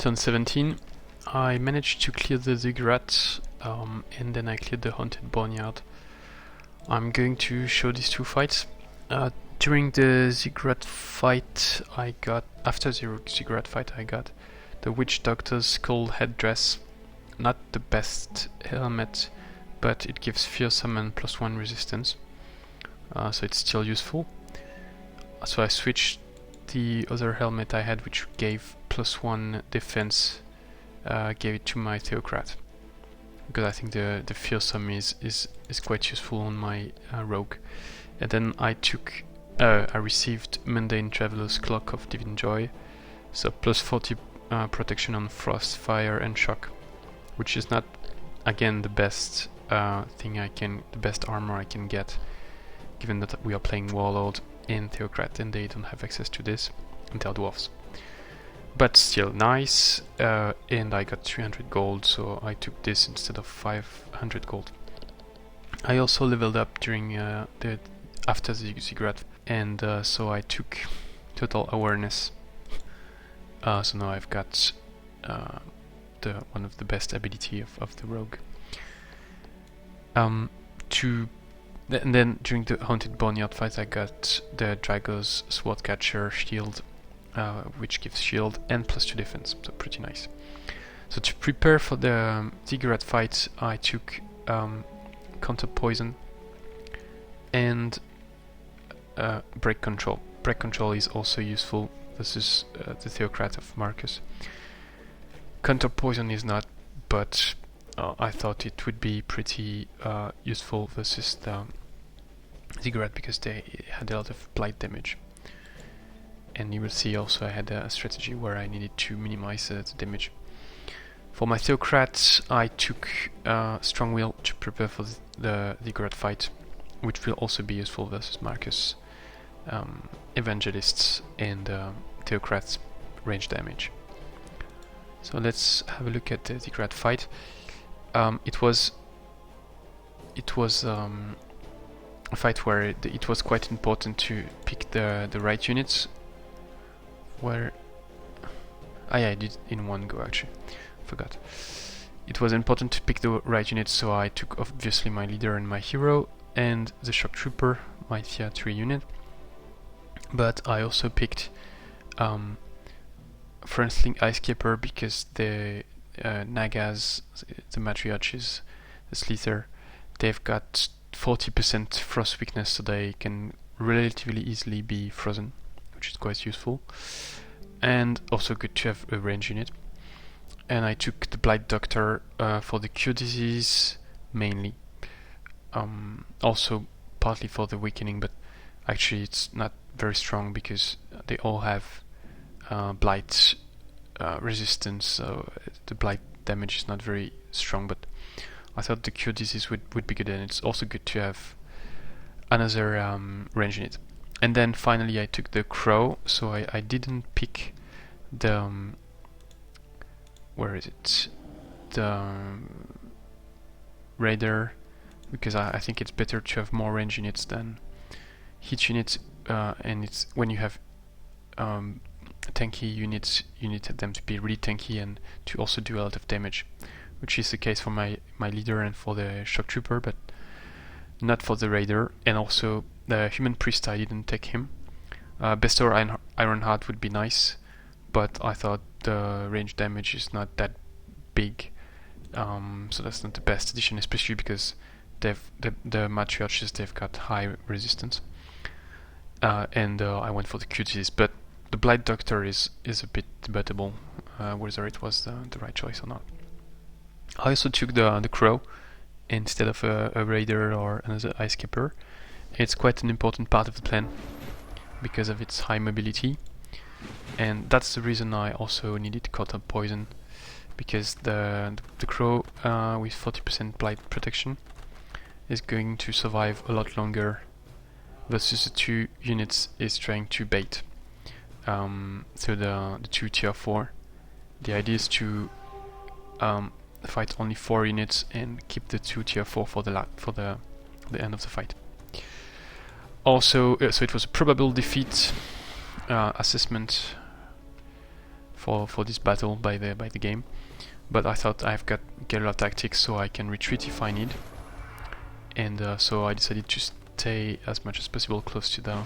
turn 17, I managed to clear the Ziggurat, and then I cleared the Haunted Boneyard. I'm going to show these two fights. During the Ziggurat fight, after the Ziggurat fight, I got the Witch Doctor's skull headdress. Not the best helmet, but it gives fearsome and +1 resistance, so it's still useful. So I switched the other helmet I had, which gave +1 defense, gave it to my Theocrat, because I think the fearsome is quite useful on my rogue. And then I received Mundane Traveler's Cloak of Divine Joy, so +40 protection on frost, fire, and shock, which is not, again, the best the best armor I can get, given that we are playing Warlord and Theocrat, and they don't have access to this, and they're dwarves. But still nice, and I got 300 gold, so I took this instead of 500 gold. I also leveled up during after the Ziggurat, and so I took Total Awareness. So now I've got one of the best ability of the rogue. And then during the Haunted Boneyard fight, I got the Drago's Swordcatcher shield, which gives shield and +2 defense, so pretty nice. So to prepare for the Ziggurat fight, I took Counter Poison and Break Control. Break Control is also useful. This is the Theocrat of Marcus. Counter Poison is not, but I thought it would be pretty useful versus the Ziggurat, because they had a lot of blight damage. And you will see also I had a strategy where I needed to minimize the damage. For my Theocrat, I took Strong Will to prepare for the Ziggurat fight, which will also be useful versus Marcus, Evangelists, and Theocrats range damage. So let's have a look at the Ziggurat fight. It was a fight where it was quite important to pick the right units. Where yeah, I did in one go, actually. Forgot. It was important to pick the right units, so I took obviously my leader and my hero, and the shock trooper, my tier 3 unit. But I also picked Friendling Scaper, because the Nagas, the Matriarches, the Slither, they've got 40% frost weakness, so they can relatively easily be frozen, which is quite useful, and also good to have a range unit. And I took the Blight Doctor for the cure disease mainly, also partly for the weakening, but actually it's not very strong because they all have blight resistance, so the blight damage is not very strong, but I thought the cure disease would be good, and it's also good to have another range unit. And then finally I took the Crow, so I didn't pick the where is it? The Raider, because I think it's better to have more range units than hit units, and it's when you have tanky units, you need them to be really tanky and to also do a lot of damage, which is the case for my leader and for the shock trooper, but not for the Raider. And also the human priest, I didn't take him. Bestor Ironheart would be nice, but I thought the range damage is not that big, so that's not the best addition, especially because the Matriarches, they've got high resistance. And I went for the cuties, but the Blight Doctor is a bit debatable whether it was the right choice or not. I also took the Crow instead of a Raider or another Scaper. It's quite an important part of the plan because of its high mobility, and that's the reason I also needed Counter Poison, because the Crow with 40% blight protection is going to survive a lot longer versus the two units is trying to bait. So the two tier 4, the idea is to fight only 4 units and keep the 2 tier 4 for the end of the fight. Also, so it was a probable defeat assessment for this battle by the game. But I thought I've got guerrilla tactics, so I can retreat if I need. And so I decided to stay as much as possible close to the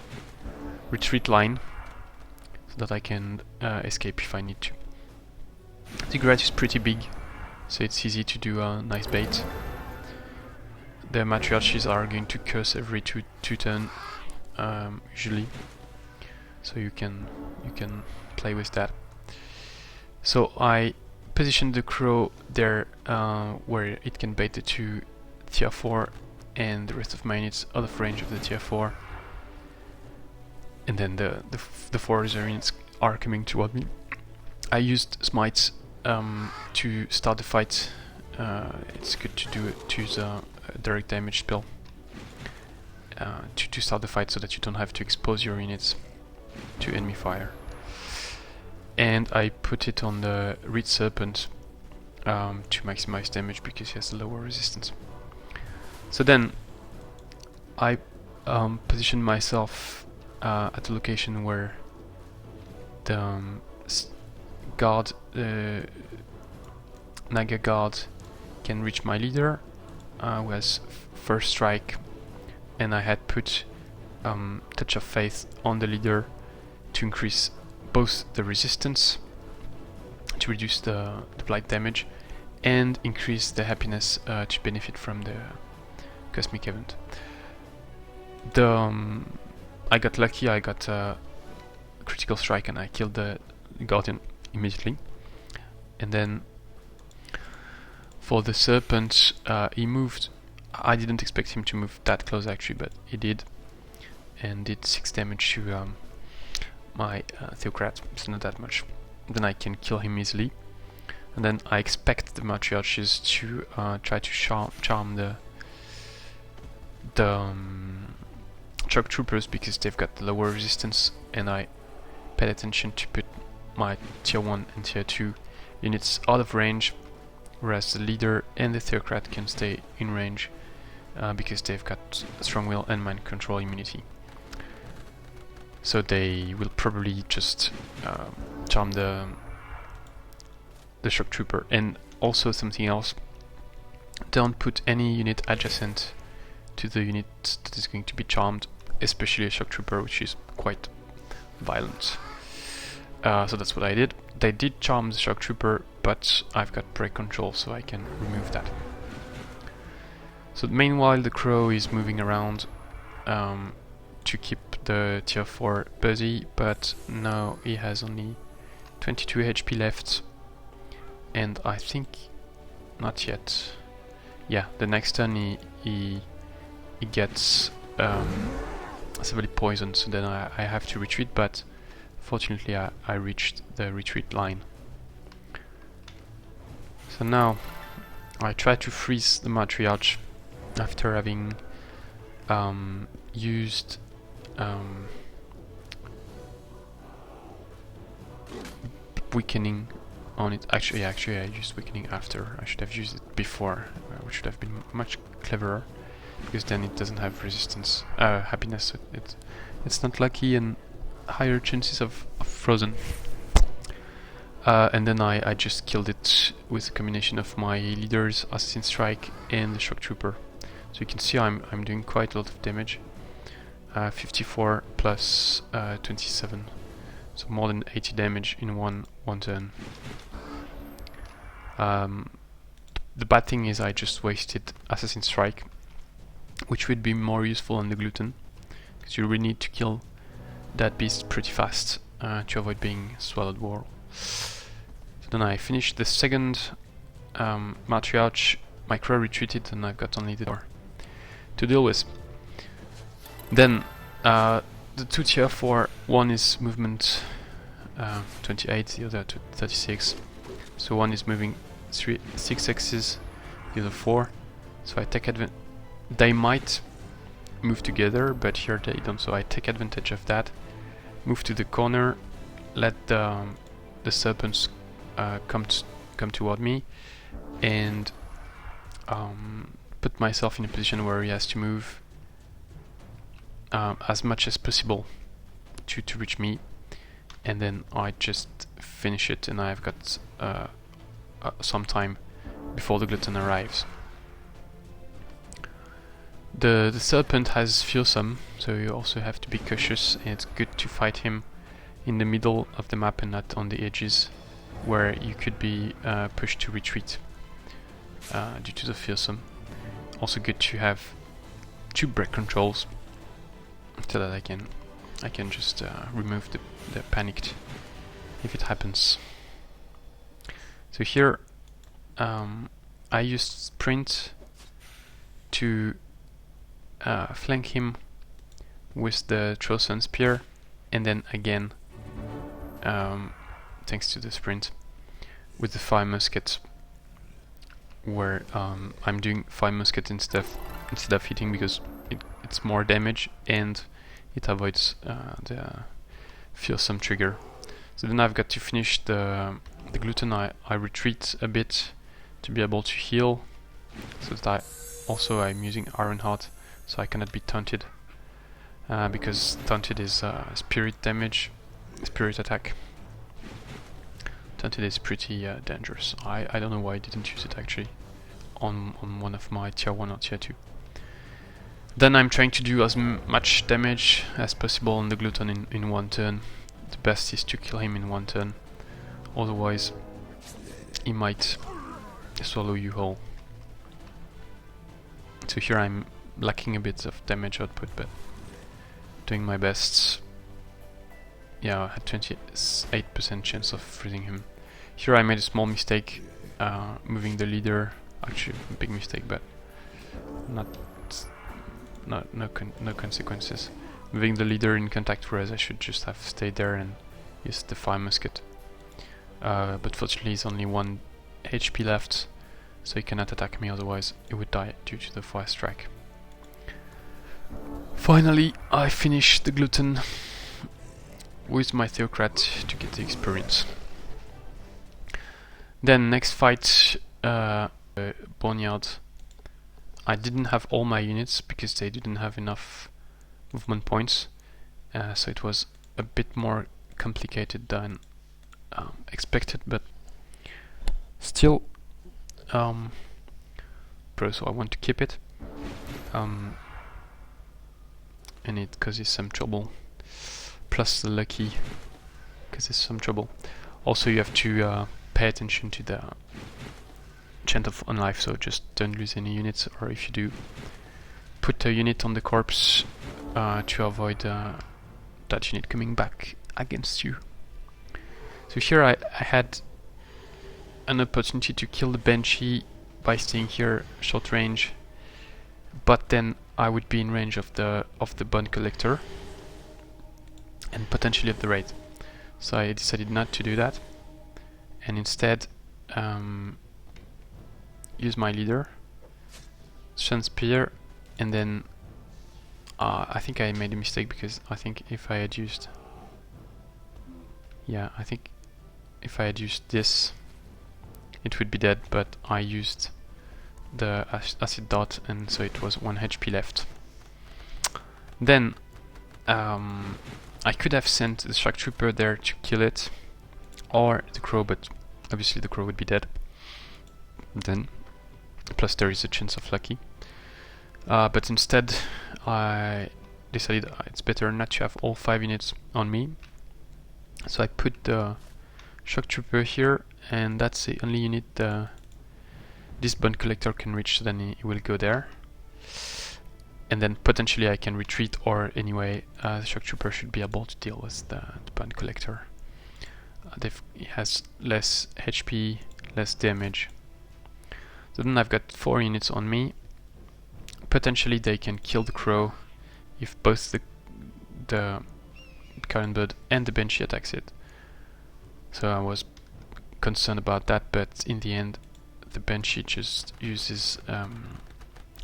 retreat line, so that I can escape if I need to. Ziggurat is pretty big, so it's easy to do a nice bait. The Matriarches are going to curse every two turn, usually, so you can play with that. So I positioned the crow there where it can bait the 2 tier 4 and the rest of my units out of range of the tier 4. And then the 4 other units are coming toward me. I used smites to start the fight. It's good to use a direct damage spell to start the fight, so that you don't have to expose your units to enemy fire. And I put it on the Reed Serpent to maximize damage because he has a lower resistance. So then I positioned myself at a location where the guard, Naga guard, can reach my leader, who has first strike, and I had put Touch of Faith on the leader to increase both the resistance, to reduce the blight damage, and increase the happiness to benefit from the cosmic event. I got lucky, I got a critical strike and I killed the guardian immediately. And then for the serpent, he moved. I didn't expect him to move that close actually, but he did, and did 6 damage to my Theocrat. It's not that much. Then I can kill him easily. And then I expect the Matriarches to try to charm the Shock Troopers because they've got lower resistance, and I paid attention to put my tier 1 and tier 2 units out of range, whereas the leader and the Theocrat can stay in range because they've got strong will and mind control immunity. So they will probably just charm the Shock Trooper. And also something else, don't put any unit adjacent to the unit that is going to be charmed, especially a Shock Trooper, which is quite violent. So that's what I did. They did charm the Shock Trooper, but I've got break control, so I can remove that. So meanwhile the crow is moving around to keep the tier 4 busy, but now he has only 22 HP left, and I think not yet. Yeah, the next turn he gets severely poisoned, so then I have to retreat, but fortunately I reached the retreat line. So now I try to freeze the Matriarch after having used weakening on it. Actually I used weakening after. I should have used it before, which should have been much cleverer, because then it doesn't have resistance, happiness, so it's not lucky and higher chances of frozen. And then I just killed it with a combination of my leader's Assassin Strike and the Shock Trooper. So you can see I'm doing quite a lot of damage. 54 plus 27, so more than 80 damage in one turn. The bad thing is I just wasted Assassin Strike, which would be more useful on the Glutton, because you really need to kill that beast pretty fast to avoid being swallowed whole. So then I finished the second Matriarch. My crow retreated and I've got only the door to deal with. Then the 2 tier 4, one is movement 28, the other 36. So one is moving 6 axes, the other 4. So I take advantage. They might move together, but here they don't. So I take advantage of that. Move to the corner, let the serpents come toward me, and put myself in a position where he has to move as much as possible to reach me, and then I just finish it, and I've got some time before the Glutton arrives. The Serpent has fearsome, so you also have to be cautious, and it's good to fight him in the middle of the map and not on the edges, where you could be pushed to retreat due to the fearsome. Also good to have 2 break controls, so that I can just remove the panicked if it happens. So here I used sprint to flank him with the Trojan Spear, and then again, thanks to the sprint, with the Fire Musket, where I'm doing Fire Musket instead of hitting, because it's more damage and it avoids the fearsome trigger. So then I've got to finish the Glutton. I retreat a bit to be able to heal, so that I'm using Iron Heart, so I cannot be taunted, because taunted is spirit damage, spirit attack. Taunted is pretty dangerous. I don't know why I didn't use it actually on one of my tier 1 or tier 2. Then I'm trying to do as much damage as possible on the Glutton in 1 turn. The best is to kill him in 1 turn, otherwise he might swallow you whole. So here I'm lacking a bit of damage output, but doing my best. Yeah, I had 28% chance of freezing him. Here I made a small mistake, moving the leader. Actually, a big mistake, but no consequences. Moving the leader in contact, whereas I should just have stayed there and used the Fire Musket. But fortunately, he's only 1 HP left, so he cannot attack me. Otherwise, he would die due to the Fire Strike. Finally, I finished the Glutton with my Theocrat to get the experience. Then next fight, Boneyard. I didn't have all my units because they didn't have enough movement points, so it was a bit more complicated than expected, but still pro, so I want to keep it, and it causes some trouble, plus the lucky causes some trouble. Also you have to pay attention to the chant of unlife, so just don't lose any units, or if you do, put a unit on the corpse to avoid that unit coming back against you. So here I had an opportunity to kill the Banshee by staying here short range, but then I would be in range of the Bone Collector and potentially of the Wraith. So I decided not to do that, and instead use my leader, Sun Spear, and then I think I made a mistake, because I think if I had used this, it would be dead, but I used the acid dart, and so it was 1 HP left. Then I could have sent the Shark Trooper there to kill it, or the Crow, but obviously the Crow would be dead. Then, plus there is a chance of lucky. But instead I decided it's better not to have all 5 units on me. So I put the Shock Trooper here, and that's the only unit this Bone Collector can reach, so then he will go there. And then potentially I can retreat, or anyway, the Shock Trooper should be able to deal with the Bone Collector. He has less HP, less damage. So then I've got 4 units on me. Potentially they can kill the Crow if both the Carrion Bird and the Banshee attacks it. So I was concerned about that, but in the end the Banshee just uses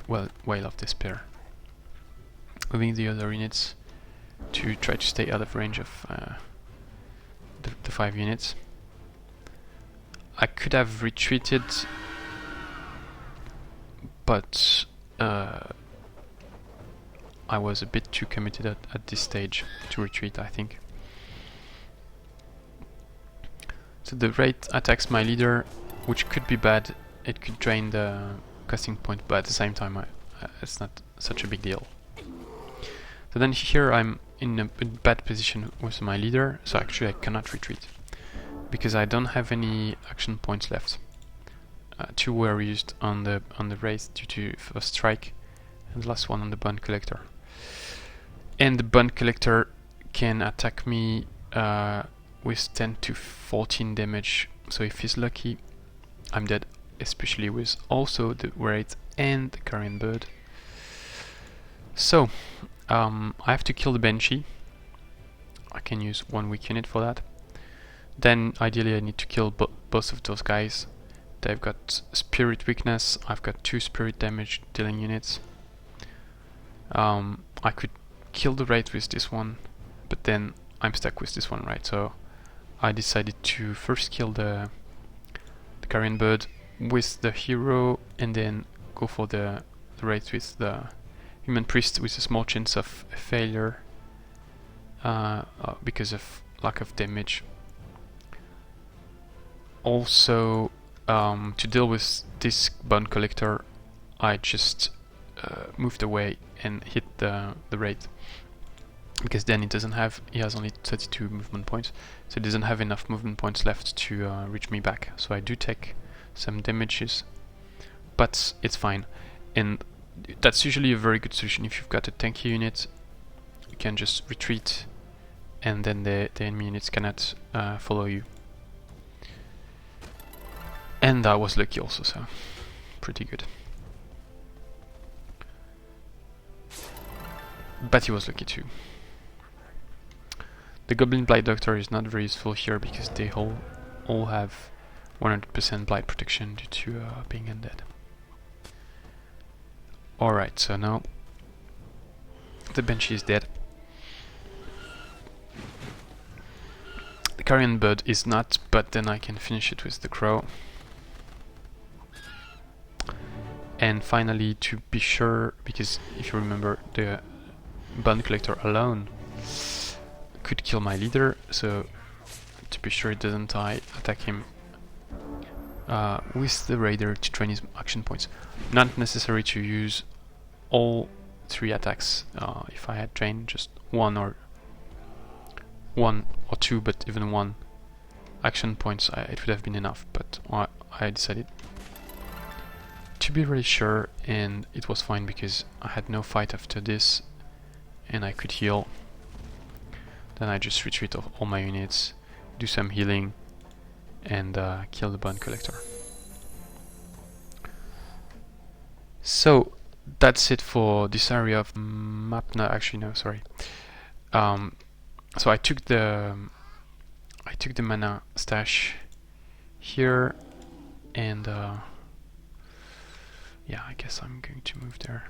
Wail of Despair, moving the other units to try to stay out of range of the 5 units. I could have retreated, but I was a bit too committed at this stage to retreat, I think. So the Wraith attacks my leader, which could be bad. It could drain the casting point, but at the same time it's not such a big deal. So then here I'm in a bad position with my leader, so actually I cannot retreat because I don't have any action points left. 2 were used on the Wraith due to first strike, and the last one on the Bond Collector. And the Bond Collector can attack me with 10 to 14 damage, so if he's lucky I'm dead, especially with also the Wraith and the Carrion Bird. So I have to kill the Banshee. I can use 1 weak unit for that. Then ideally I need to kill both of those guys. They've got spirit weakness, I've got 2 spirit damage dealing units. I could kill the Wraith with this one, but then I'm stuck with this one, right? So I decided to first kill the Carrion Bird with the hero and then go for the Wraith with the Human Priest with a small chance of failure because of lack of damage. Also, to deal with this Bone Collector, I just moved away and hit the Wraith, because then he has only 32 movement points, so he doesn't have enough movement points left to reach me back. So I do take some damages, but it's fine. And that's usually a very good solution. If you've got a tanky unit, you can just retreat, and then the enemy units cannot follow you. And I was lucky also, so pretty good. But he was lucky too. The Goblin Blight Doctor is not very useful here because they all have 100% blight protection due to being undead. Alright, so now the Banshee is dead. The Carrion Bird is not, but then I can finish it with the Crow. And finally, to be sure, because if you remember, the Bone Collector alone could kill my leader, so to be sure it doesn't die, attack him with the Raider to drain his action points. Not necessary to use all 3 attacks. If I had drained just one or 2, but even 1 action points, it would have been enough, but I decided to be really sure, and it was fine because I had no fight after this and I could heal. Then I just retreat all my units, do some healing, and kill the Bone Collector. So that's it for this area of map. No, actually no, sorry. So I took the mana stash here, and yeah, I guess I'm going to move there.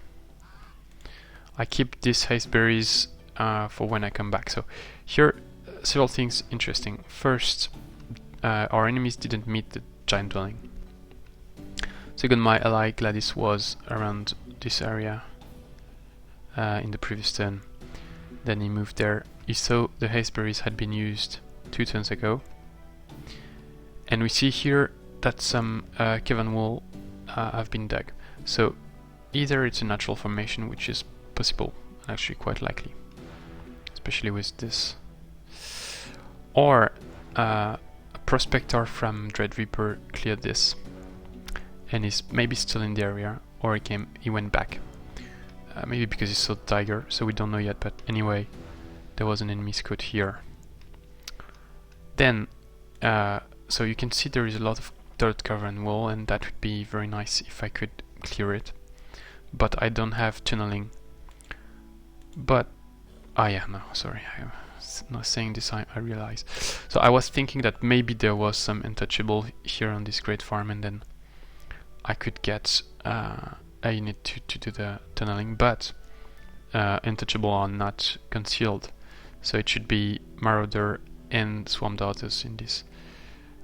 I keep these haste berries for when I come back. So here, several things interesting. First, our enemies didn't meet the giant dwelling. Second, my ally Gladys was around this area in the previous turn. Then he moved there. He saw the haste berries had been used 2 turns ago. And we see here that some cavern wall have been dug. So either it's a natural formation, which is possible, and actually quite likely, especially with this, or a prospector from Dread Reaper cleared this and is maybe still in the area, or he went back, maybe because he saw the tiger, so we don't know yet, but anyway, there was an enemy scout here. Then so you can see there is a lot of dirt cavern wall, and that would be very nice if I could clear it, but I don't have tunneling. But yeah, no, sorry, I'm not saying this, I realize. So I was thinking that maybe there was some untouchable here on this great farm, and then I could get a unit to do the tunneling, but untouchable are not concealed, so it should be Marauder and Swarm Darters in this.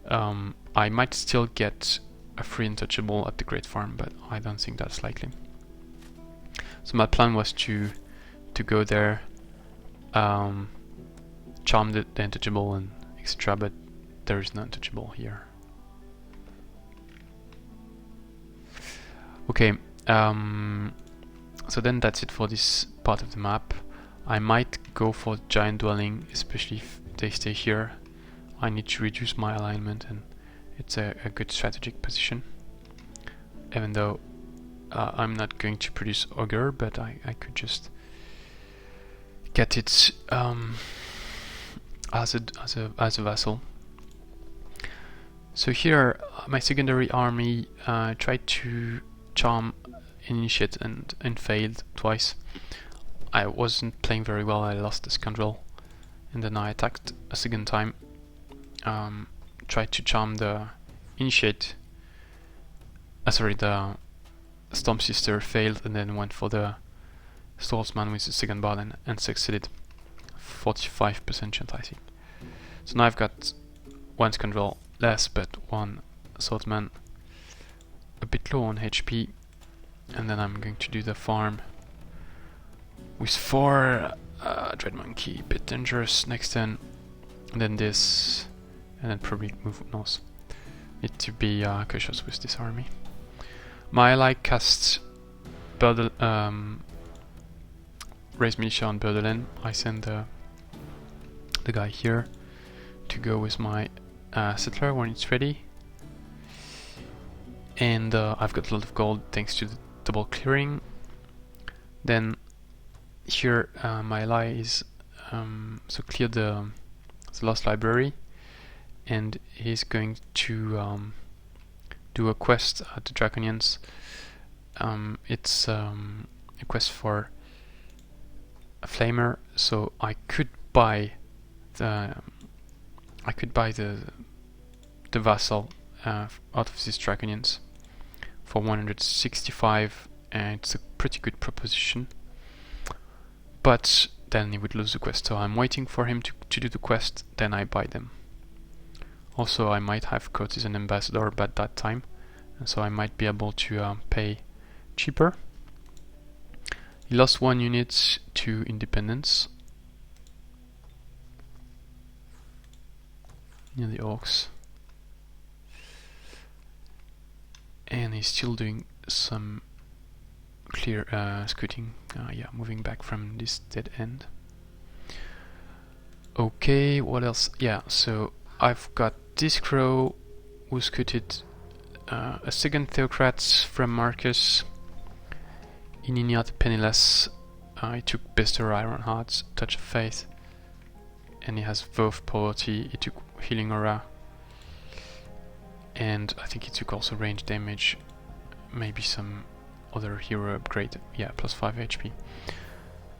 I might still get a free untouchable at the great farm, but I don't think that's likely. So my plan was to go there, charm the untouchable and etc., but there is no untouchable here. Okay, so then that's it for this part of the map. I might go for giant dwelling, especially if they stay here. I need to reduce my alignment, and it's a good strategic position. Even though I'm not going to produce ogre, but I could just get it as a vassal. So here, my secondary army tried to charm initiate and failed twice. I wasn't playing very well. I lost the Scoundrel, and then I attacked a second time. Tried to charm the initiate. Sorry, the Storm Sister failed, and then went for the Swordsman with the second bard and succeeded. 45% chance, I think. So now I've got one Scoundrel less, but one Swordsman a bit low on HP, and then I'm going to do the farm with 4 Dread Monkey, a bit dangerous next turn, and then this, and then probably move north. Need to be cautious with this army. My ally casts Raise Militia on Borderland. I send the guy here to go with my settler when it's ready. And I've got a lot of gold thanks to the double clearing. Then here my ally is so clear the Lost Library, and he's going to do a quest at the Draconians. It's a quest for a flamer, so I could buy the vassal out of these Draconians for 165, and it's a pretty good proposition. But then he would lose the quest, so I'm waiting for him to do the quest, then I buy them. Also, I might have Courtesan Ambassador by that time, and so I might be able to pay cheaper. He lost 1 unit to Independence near the Orcs, and he's still doing some clear scouting. Yeah, moving back from this dead end. Okay, what else? Yeah, so I've got this crow who scouted a second Theocrat from Marcus, Hininia the Penniless. He took Bester Ironheart, Touch of Faith, and he has Vow of Poverty. He took Healing Aura, and I think he took also range damage, maybe some other hero upgrade. Yeah, plus 5 HP.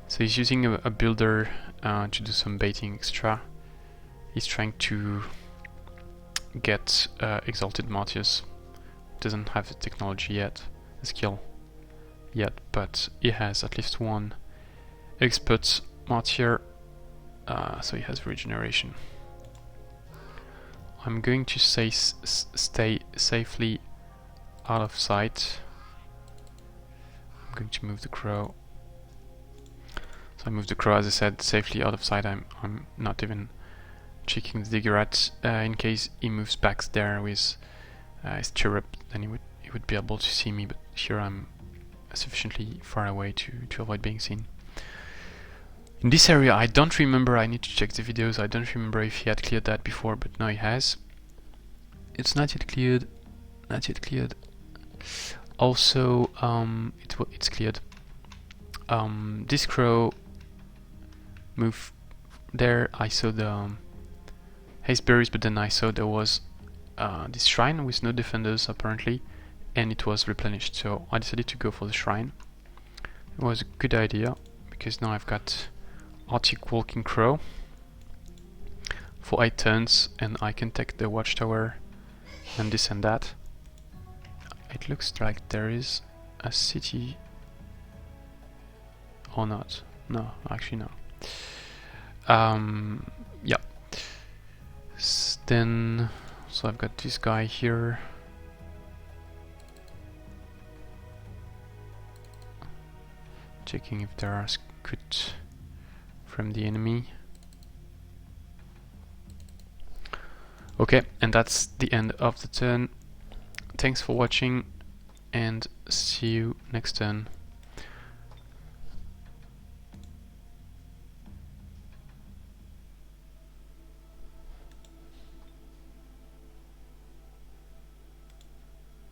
So he's using a builder to do some baiting extra. He's trying to get Exalted Martyrs. Doesn't have the technology yet, the skill yet, but he has at least 1 expert martyr, so he has regeneration. I'm going to stay safely out of sight. I'm going to move the crow. So I move the crow, as I said, safely out of sight. I'm not even checking the Ziggurat in case he moves back there with his chirrup. Then he would be able to see me. But here I'm sufficiently far away to avoid being seen. In this area, I don't remember. I need to check the videos. I don't remember if he had cleared that before, but now he has. It's not yet cleared. Not yet cleared. Also, it's cleared. This crow moved there. I saw the haste berries, but then I saw there was this shrine with no defenders apparently, and it was replenished. So I decided to go for the shrine. It was a good idea because now I've got Arctic Walking Crow for 8 turns, and I can take the watchtower and this and that. It looks like there is a city or not. No, actually no. Yeah. Then, so I've got this guy here. Checking if there are scouts from the enemy. Okay, and that's the end of the turn. Thanks for watching, and see you next turn.